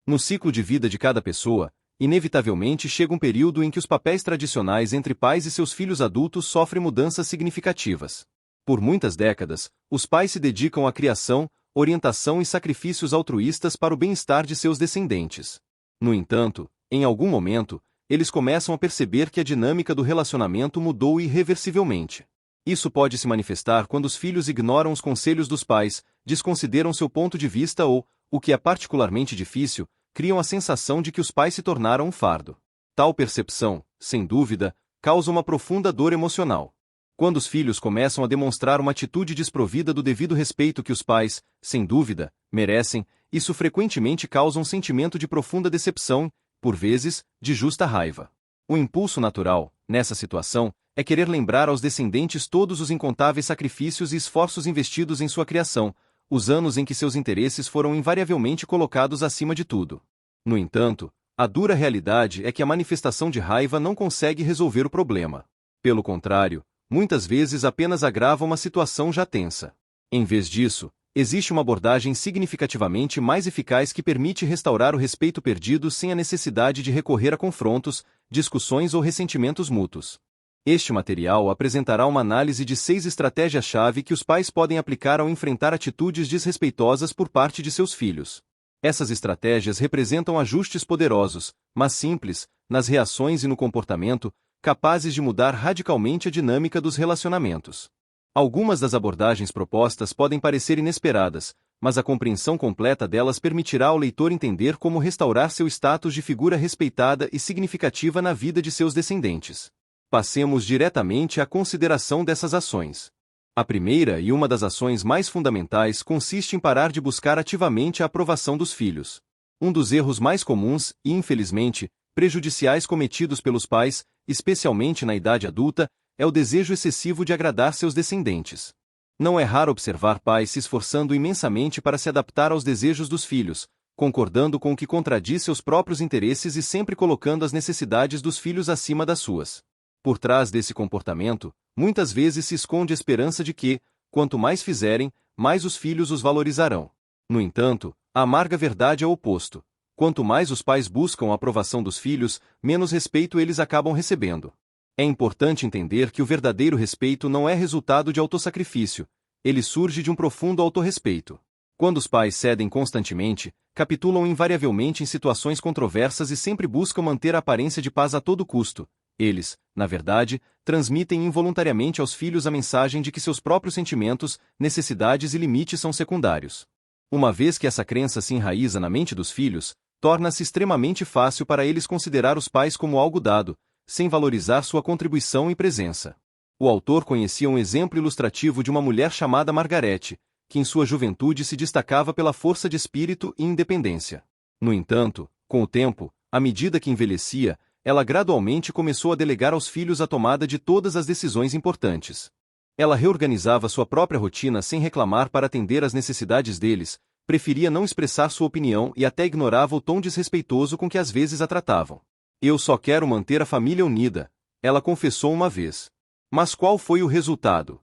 No ciclo de vida de cada pessoa, inevitavelmente chega um período em que os papéis tradicionais entre pais e seus filhos adultos sofrem mudanças significativas. Por muitas décadas, os pais se dedicam à criação, orientação e sacrifícios altruístas para o bem-estar de seus descendentes. No entanto, em algum momento, eles começam a perceber que a dinâmica do relacionamento mudou irreversivelmente. Isso pode se manifestar quando os filhos ignoram os conselhos dos pais, desconsideram seu ponto de vista ou, o que é particularmente difícil, criam a sensação de que os pais se tornaram um fardo. Tal percepção, sem dúvida, causa uma profunda dor emocional. Quando os filhos começam a demonstrar uma atitude desprovida do devido respeito que os pais, sem dúvida, merecem, isso frequentemente causa um sentimento de profunda decepção, por vezes, de justa raiva. O impulso natural, nessa situação, é querer lembrar aos descendentes todos os incontáveis sacrifícios e esforços investidos em sua criação, os anos em que seus interesses foram invariavelmente colocados acima de tudo. No entanto, a dura realidade é que a manifestação de raiva não consegue resolver o problema. Pelo contrário, muitas vezes apenas agrava uma situação já tensa. Em vez disso, existe uma abordagem significativamente mais eficaz que permite restaurar o respeito perdido sem a necessidade de recorrer a confrontos, discussões ou ressentimentos mútuos. Este material apresentará uma análise de 6 estratégias-chave que os pais podem aplicar ao enfrentar atitudes desrespeitosas por parte de seus filhos. Essas estratégias representam ajustes poderosos, mas simples, nas reações e no comportamento, capazes de mudar radicalmente a dinâmica dos relacionamentos. Algumas das abordagens propostas podem parecer inesperadas, mas a compreensão completa delas permitirá ao leitor entender como restaurar seu status de figura respeitada e significativa na vida de seus descendentes. Passemos diretamente à consideração dessas ações. A primeira e uma das ações mais fundamentais consiste em parar de buscar ativamente a aprovação dos filhos. Um dos erros mais comuns e, infelizmente, prejudiciais cometidos pelos pais, especialmente na idade adulta, é o desejo excessivo de agradar seus descendentes. Não é raro observar pais se esforçando imensamente para se adaptar aos desejos dos filhos, concordando com o que contradiz seus próprios interesses e sempre colocando as necessidades dos filhos acima das suas. Por trás desse comportamento, muitas vezes se esconde a esperança de que, quanto mais fizerem, mais os filhos os valorizarão. No entanto, a amarga verdade é o oposto. Quanto mais os pais buscam a aprovação dos filhos, menos respeito eles acabam recebendo. É importante entender que o verdadeiro respeito não é resultado de autossacrifício, ele surge de um profundo autorrespeito. Quando os pais cedem constantemente, capitulam invariavelmente em situações controversas e sempre buscam manter a aparência de paz a todo custo, eles, na verdade, transmitem involuntariamente aos filhos a mensagem de que seus próprios sentimentos, necessidades e limites são secundários. Uma vez que essa crença se enraiza na mente dos filhos, torna-se extremamente fácil para eles considerar os pais como algo dado, sem valorizar sua contribuição e presença. O autor conhecia um exemplo ilustrativo de uma mulher chamada Margarete, que em sua juventude se destacava pela força de espírito e independência. No entanto, com o tempo, à medida que envelhecia, ela gradualmente começou a delegar aos filhos a tomada de todas as decisões importantes. Ela reorganizava sua própria rotina sem reclamar para atender às necessidades deles, preferia não expressar sua opinião e até ignorava o tom desrespeitoso com que às vezes a tratavam. "Eu só quero manter a família unida", ela confessou uma vez. Mas qual foi o resultado?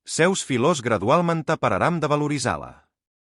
Seus filhos gradualmente pararam de valorizá-la.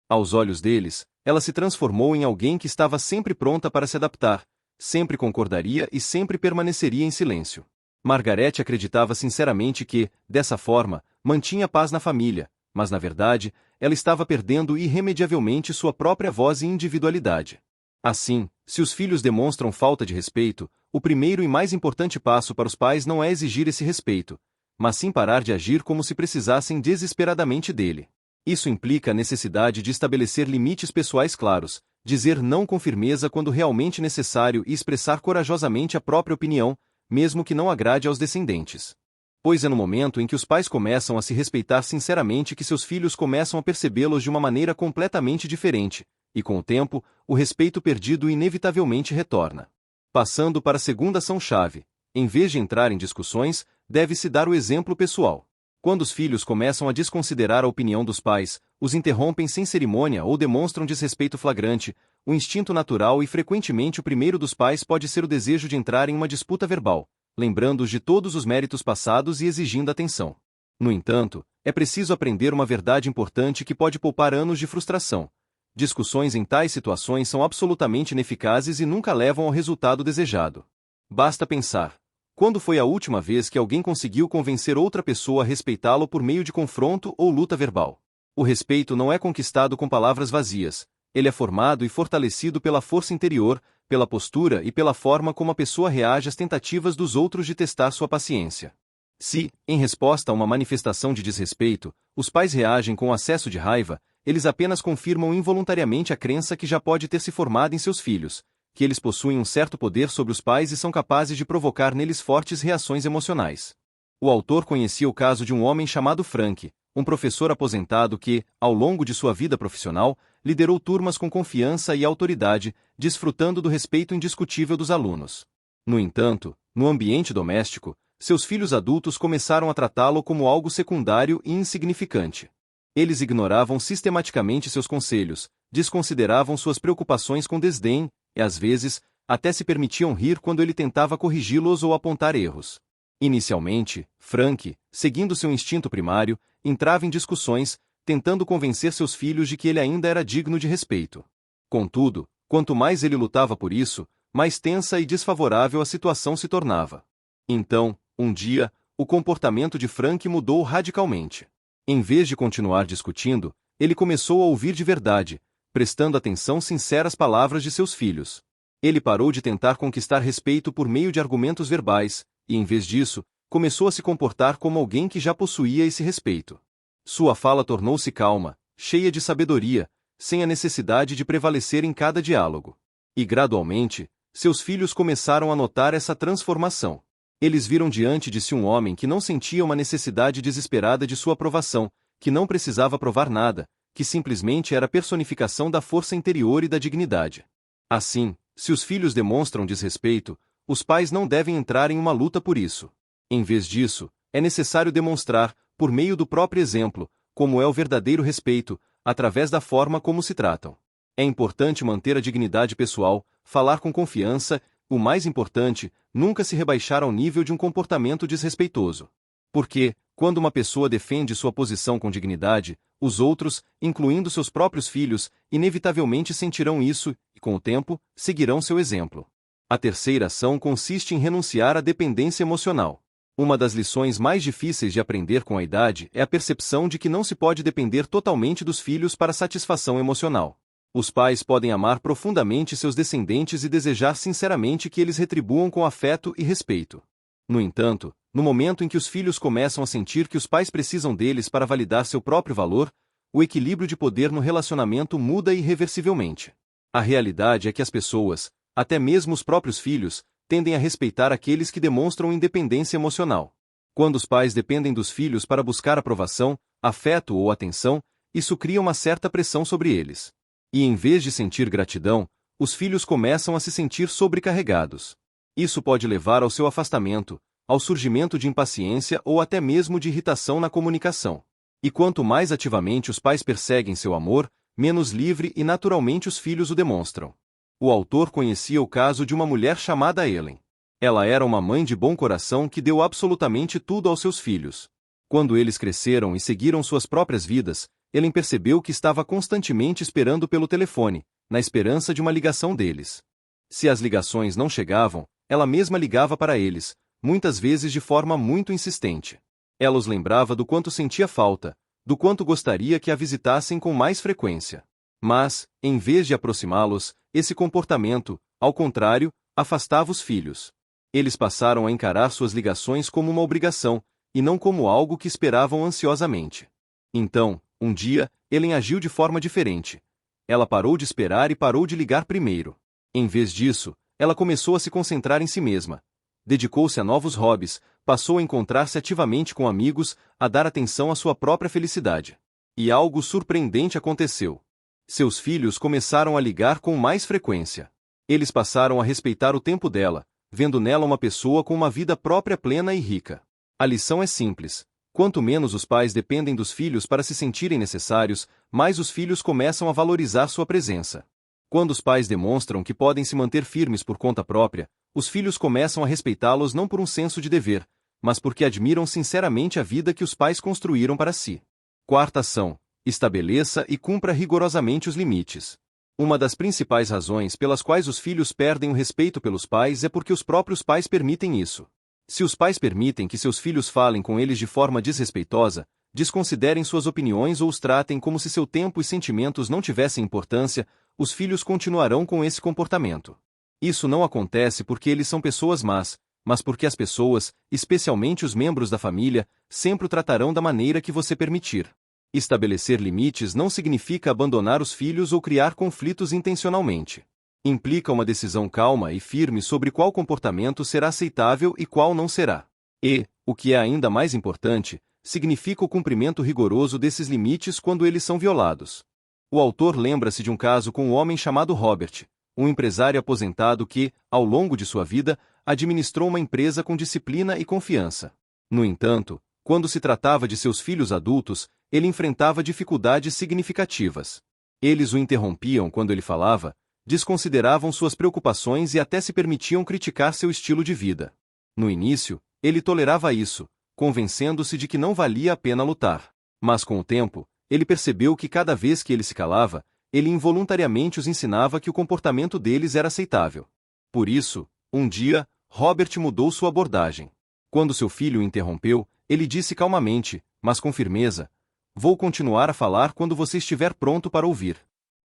Aos olhos deles, ela se transformou em alguém que estava sempre pronta para se adaptar, sempre concordaria e sempre permaneceria em silêncio. Margarete acreditava sinceramente que, dessa forma, mantinha paz na família, mas na verdade, ela estava perdendo irremediavelmente sua própria voz e individualidade. Assim, se os filhos demonstram falta de respeito, o primeiro e mais importante passo para os pais não é exigir esse respeito, mas sim parar de agir como se precisassem desesperadamente dele. Isso implica a necessidade de estabelecer limites pessoais claros, dizer não com firmeza quando realmente necessário e expressar corajosamente a própria opinião, mesmo que não agrade aos descendentes. Pois é no momento em que os pais começam a se respeitar sinceramente que seus filhos começam a percebê-los de uma maneira completamente diferente, e com o tempo, o respeito perdido inevitavelmente retorna. Passando para a segunda ação-chave, em vez de entrar em discussões, deve-se dar o exemplo pessoal. Quando os filhos começam a desconsiderar a opinião dos pais, os interrompem sem cerimônia ou demonstram desrespeito flagrante, o instinto natural e frequentemente o primeiro dos pais pode ser o desejo de entrar em uma disputa verbal, lembrando-os de todos os méritos passados e exigindo atenção. No entanto, é preciso aprender uma verdade importante que pode poupar anos de frustração. Discussões em tais situações são absolutamente ineficazes e nunca levam ao resultado desejado. Basta pensar: quando foi a última vez que alguém conseguiu convencer outra pessoa a respeitá-lo por meio de confronto ou luta verbal? O respeito não é conquistado com palavras vazias, ele é formado e fortalecido pela força interior, pela postura e pela forma como a pessoa reage às tentativas dos outros de testar sua paciência. Se, em resposta a uma manifestação de desrespeito, os pais reagem com acesso de raiva, eles apenas confirmam involuntariamente a crença que já pode ter se formado em seus filhos, que eles possuem um certo poder sobre os pais e são capazes de provocar neles fortes reações emocionais. O autor conhecia o caso de um homem chamado Frank, um professor aposentado que, ao longo de sua vida profissional, liderou turmas com confiança e autoridade, desfrutando do respeito indiscutível dos alunos. No entanto, no ambiente doméstico, seus filhos adultos começaram a tratá-lo como algo secundário e insignificante. Eles ignoravam sistematicamente seus conselhos, desconsideravam suas preocupações com desdém, e às vezes, até se permitiam rir quando ele tentava corrigi-los ou apontar erros. Inicialmente, Frank, seguindo seu instinto primário, entrava em discussões, tentando convencer seus filhos de que ele ainda era digno de respeito. Contudo, quanto mais ele lutava por isso, mais tensa e desfavorável a situação se tornava. Então, um dia, o comportamento de Frank mudou radicalmente. Em vez de continuar discutindo, ele começou a ouvir de verdade, prestando atenção sincera às palavras de seus filhos. Ele parou de tentar conquistar respeito por meio de argumentos verbais, e em vez disso, começou a se comportar como alguém que já possuía esse respeito. Sua fala tornou-se calma, cheia de sabedoria, sem a necessidade de prevalecer em cada diálogo. E gradualmente, seus filhos começaram a notar essa transformação. Eles viram diante de si um homem que não sentia uma necessidade desesperada de sua aprovação, que não precisava provar nada, que simplesmente era a personificação da força interior e da dignidade. Assim, se os filhos demonstram desrespeito, os pais não devem entrar em uma luta por isso. Em vez disso, é necessário demonstrar, por meio do próprio exemplo, como é o verdadeiro respeito, através da forma como se tratam. É importante manter a dignidade pessoal, falar com confiança, o mais importante, nunca se rebaixar ao nível de um comportamento desrespeitoso. Porque, quando uma pessoa defende sua posição com dignidade, os outros, incluindo seus próprios filhos, inevitavelmente sentirão isso e, com o tempo, seguirão seu exemplo. A terceira ação consiste em renunciar à dependência emocional. Uma das lições mais difíceis de aprender com a idade é a percepção de que não se pode depender totalmente dos filhos para satisfação emocional. Os pais podem amar profundamente seus descendentes e desejar sinceramente que eles retribuam com afeto e respeito. No entanto, no momento em que os filhos começam a sentir que os pais precisam deles para validar seu próprio valor, o equilíbrio de poder no relacionamento muda irreversivelmente. A realidade é que as pessoas, até mesmo os próprios filhos, tendem a respeitar aqueles que demonstram independência emocional. Quando os pais dependem dos filhos para buscar aprovação, afeto ou atenção, isso cria uma certa pressão sobre eles. E em vez de sentir gratidão, os filhos começam a se sentir sobrecarregados. Isso pode levar ao seu afastamento, ao surgimento de impaciência ou até mesmo de irritação na comunicação. E quanto mais ativamente os pais perseguem seu amor, menos livre e naturalmente os filhos o demonstram. O autor conhecia o caso de uma mulher chamada Ellen. Ela era uma mãe de bom coração que deu absolutamente tudo aos seus filhos. Quando eles cresceram e seguiram suas próprias vidas, Ellen percebeu que estava constantemente esperando pelo telefone, na esperança de uma ligação deles. Se as ligações não chegavam, ela mesma ligava para eles, muitas vezes de forma muito insistente. Ela os lembrava do quanto sentia falta, do quanto gostaria que a visitassem com mais frequência. Mas, em vez de aproximá-los, esse comportamento, ao contrário, afastava os filhos. Eles passaram a encarar suas ligações como uma obrigação, e não como algo que esperavam ansiosamente. Então, um dia, Ellen agiu de forma diferente. Ela parou de esperar e parou de ligar primeiro. Em vez disso, ela começou a se concentrar em si mesma. Dedicou-se a novos hobbies, passou a encontrar-se ativamente com amigos, a dar atenção à sua própria felicidade. E algo surpreendente aconteceu. Seus filhos começaram a ligar com mais frequência. Eles passaram a respeitar o tempo dela, vendo nela uma pessoa com uma vida própria plena e rica. A lição é simples. Quanto menos os pais dependem dos filhos para se sentirem necessários, mais os filhos começam a valorizar sua presença. Quando os pais demonstram que podem se manter firmes por conta própria, os filhos começam a respeitá-los não por um senso de dever, mas porque admiram sinceramente a vida que os pais construíram para si. Quarta ação: Estabeleça e cumpra rigorosamente os limites. Uma das principais razões pelas quais os filhos perdem o respeito pelos pais é porque os próprios pais permitem isso. Se os pais permitem que seus filhos falem com eles de forma desrespeitosa, desconsiderem suas opiniões ou os tratem como se seu tempo e sentimentos não tivessem importância, os filhos continuarão com esse comportamento. Isso não acontece porque eles são pessoas más, mas porque as pessoas, especialmente os membros da família, sempre o tratarão da maneira que você permitir. Estabelecer limites não significa abandonar os filhos ou criar conflitos intencionalmente. Implica uma decisão calma e firme sobre qual comportamento será aceitável e qual não será. E, o que é ainda mais importante, significa o cumprimento rigoroso desses limites quando eles são violados. O autor lembra-se de um caso com um homem chamado Robert, um empresário aposentado que, ao longo de sua vida, administrou uma empresa com disciplina e confiança. No entanto, quando se tratava de seus filhos adultos, ele enfrentava dificuldades significativas. Eles o interrompiam quando ele falava, desconsideravam suas preocupações e até se permitiam criticar seu estilo de vida. No início, ele tolerava isso, convencendo-se de que não valia a pena lutar. Mas com o tempo, ele percebeu que cada vez que ele se calava, ele involuntariamente os ensinava que o comportamento deles era aceitável. Por isso, um dia, Robert mudou sua abordagem. Quando seu filho o interrompeu, ele disse calmamente, mas com firmeza: "Vou continuar a falar quando você estiver pronto para ouvir."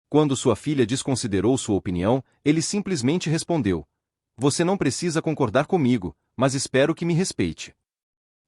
Quando sua filha desconsiderou sua opinião, ele simplesmente respondeu: "Você não precisa concordar comigo, mas espero que me respeite."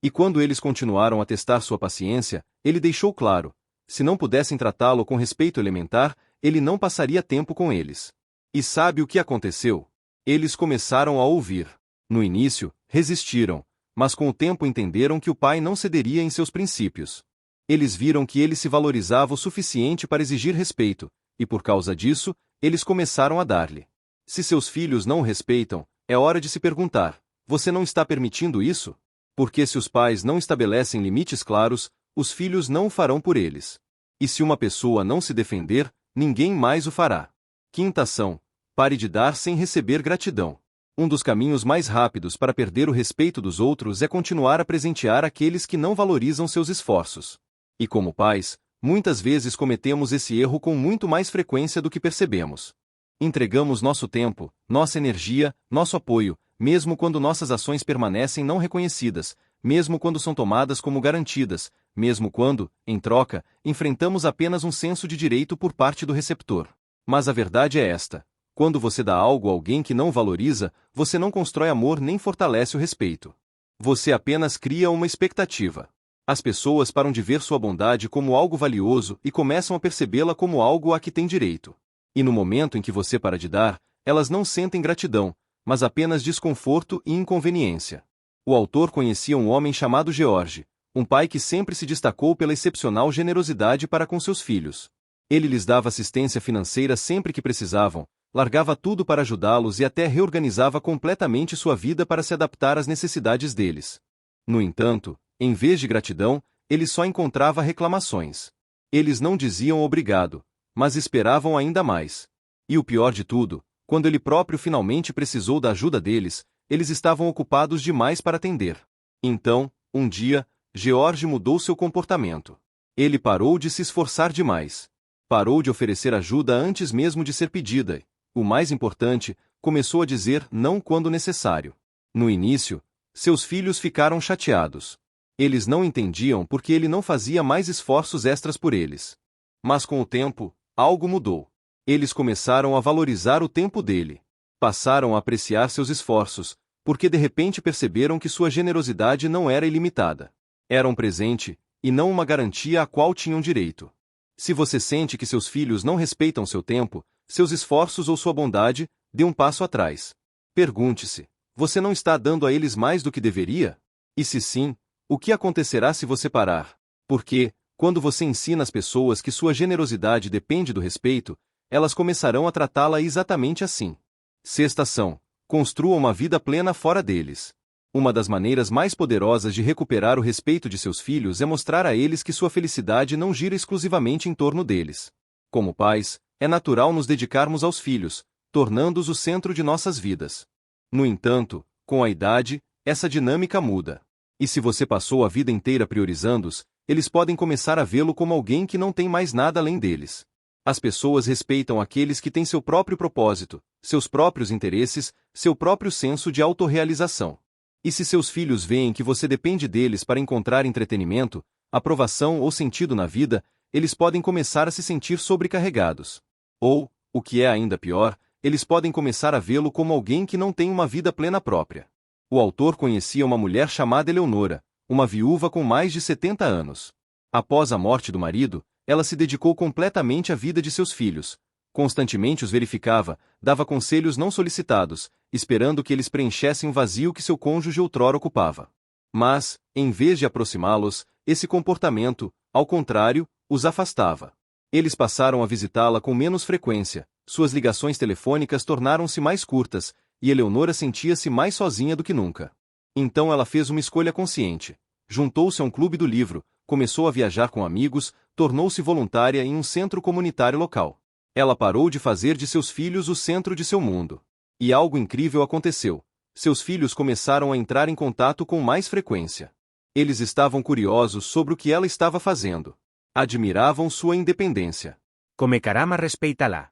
E quando eles continuaram a testar sua paciência, ele deixou claro: se não pudessem tratá-lo com respeito elementar, ele não passaria tempo com eles. E sabe o que aconteceu? Eles começaram a ouvir. No início, resistiram, mas com o tempo entenderam que o pai não cederia em seus princípios. Eles viram que ele se valorizava o suficiente para exigir respeito, e por causa disso, eles começaram a dar-lhe. Se seus filhos não o respeitam, é hora de se perguntar: você não está permitindo isso? Porque se os pais não estabelecem limites claros, os filhos não o farão por eles. E se uma pessoa não se defender, ninguém mais o fará. Quinta ação: pare de dar sem receber gratidão. Um dos caminhos mais rápidos para perder o respeito dos outros é continuar a presentear aqueles que não valorizam seus esforços. E como pais, muitas vezes cometemos esse erro com muito mais frequência do que percebemos. Entregamos nosso tempo, nossa energia, nosso apoio, mesmo quando nossas ações permanecem não reconhecidas, mesmo quando são tomadas como garantidas, mesmo quando, em troca, enfrentamos apenas um senso de direito por parte do receptor. Mas a verdade é esta: quando você dá algo a alguém que não valoriza, você não constrói amor nem fortalece o respeito. Você apenas cria uma expectativa. As pessoas param de ver sua bondade como algo valioso e começam a percebê-la como algo a que tem direito. E no momento em que você para de dar, elas não sentem gratidão, mas apenas desconforto e inconveniência. O autor conhecia um homem chamado George, um pai que sempre se destacou pela excepcional generosidade para com seus filhos. Ele lhes dava assistência financeira sempre que precisavam, largava tudo para ajudá-los e até reorganizava completamente sua vida para se adaptar às necessidades deles. No entanto, em vez de gratidão, ele só encontrava reclamações. Eles não diziam obrigado, mas esperavam ainda mais. E o pior de tudo, quando ele próprio finalmente precisou da ajuda deles, eles estavam ocupados demais para atender. Então, um dia, George mudou seu comportamento. Ele parou de se esforçar demais. Parou de oferecer ajuda antes mesmo de ser pedida e, o mais importante, começou a dizer não quando necessário. No início, seus filhos ficaram chateados. Eles não entendiam porque ele não fazia mais esforços extras por eles. Mas com o tempo, algo mudou. Eles começaram a valorizar o tempo dele. Passaram a apreciar seus esforços, porque de repente perceberam que sua generosidade não era ilimitada. Era um presente, e não uma garantia a qual tinham direito. Se você sente que seus filhos não respeitam seu tempo, seus esforços ou sua bondade, dê um passo atrás. Pergunte-se: você não está dando a eles mais do que deveria? E se sim, o que acontecerá se você parar? Porque, quando você ensina às pessoas que sua generosidade depende do respeito, elas começarão a tratá-la exatamente assim. Sexta ação: construa uma vida plena fora deles. Uma das maneiras mais poderosas de recuperar o respeito de seus filhos é mostrar a eles que sua felicidade não gira exclusivamente em torno deles. Como pais, é natural nos dedicarmos aos filhos, tornando-os o centro de nossas vidas. No entanto, com a idade, essa dinâmica muda. E se você passou a vida inteira priorizando-os, eles podem começar a vê-lo como alguém que não tem mais nada além deles. As pessoas respeitam aqueles que têm seu próprio propósito, seus próprios interesses, seu próprio senso de autorrealização. E se seus filhos veem que você depende deles para encontrar entretenimento, aprovação ou sentido na vida, eles podem começar a se sentir sobrecarregados. Ou, o que é ainda pior, eles podem começar a vê-lo como alguém que não tem uma vida plena própria. O autor conhecia uma mulher chamada Eleonora, uma viúva com mais de 70 anos. Após a morte do marido, ela se dedicou completamente à vida de seus filhos. Constantemente os verificava, dava conselhos não solicitados, esperando que eles preenchessem o vazio que seu cônjuge outrora ocupava. Mas, em vez de aproximá-los, esse comportamento, ao contrário, os afastava. Eles passaram a visitá-la com menos frequência, suas ligações telefônicas tornaram-se mais curtas, e Eleonora sentia-se mais sozinha do que nunca. Então ela fez uma escolha consciente. Juntou-se a um clube do livro, começou a viajar com amigos, tornou-se voluntária em um centro comunitário local. Ela parou de fazer de seus filhos o centro de seu mundo. E algo incrível aconteceu. Seus filhos começaram a entrar em contato com mais frequência. Eles estavam curiosos sobre o que ela estava fazendo. Admiravam sua independência. Come caramba respeita-la.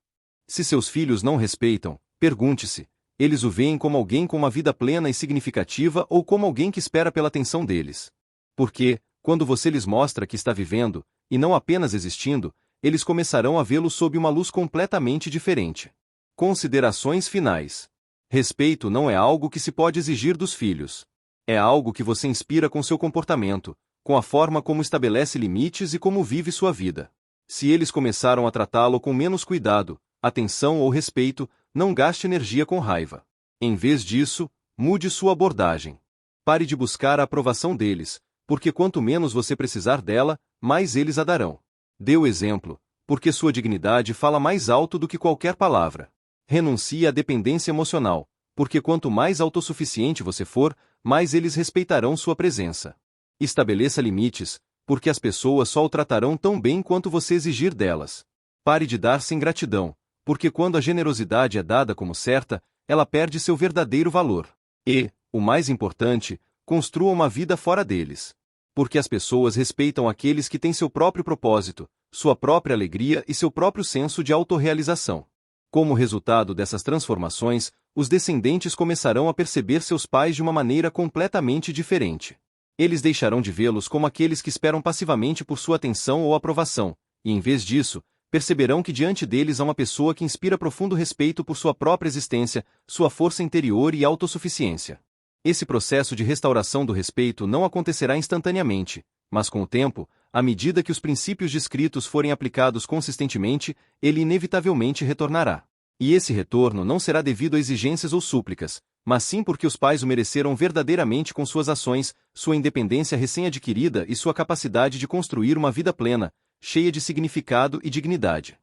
Se seus filhos não respeitam, pergunte-se, eles o veem como alguém com uma vida plena e significativa ou como alguém que espera pela atenção deles? Porque, quando você lhes mostra que está vivendo, e não apenas existindo, eles começarão a vê-lo sob uma luz completamente diferente. Considerações finais. Respeito não é algo que se pode exigir dos filhos. É algo que você inspira com seu comportamento, com a forma como estabelece limites e como vive sua vida. Se eles começaram a tratá-lo com menos cuidado, atenção ou respeito, não gaste energia com raiva. Em vez disso, mude sua abordagem. Pare de buscar a aprovação deles, porque quanto menos você precisar dela, mais eles a darão. Dê o exemplo, porque sua dignidade fala mais alto do que qualquer palavra. Renuncie à dependência emocional, porque quanto mais autossuficiente você for, mais eles respeitarão sua presença. Estabeleça limites, porque as pessoas só o tratarão tão bem quanto você exigir delas. Pare de dar sem gratidão, porque quando a generosidade é dada como certa, ela perde seu verdadeiro valor. E, o mais importante, construa uma vida fora deles. Porque as pessoas respeitam aqueles que têm seu próprio propósito, sua própria alegria e seu próprio senso de autorrealização. Como resultado dessas transformações, os descendentes começarão a perceber seus pais de uma maneira completamente diferente. Eles deixarão de vê-los como aqueles que esperam passivamente por sua atenção ou aprovação, e em vez disso, perceberão que diante deles há uma pessoa que inspira profundo respeito por sua própria existência, sua força interior e autossuficiência. Esse processo de restauração do respeito não acontecerá instantaneamente, mas com o tempo, à medida que os princípios descritos forem aplicados consistentemente, ele inevitavelmente retornará. E esse retorno não será devido a exigências ou súplicas, mas sim porque os pais o mereceram verdadeiramente com suas ações, sua independência recém-adquirida e sua capacidade de construir uma vida plena, cheia de significado e dignidade.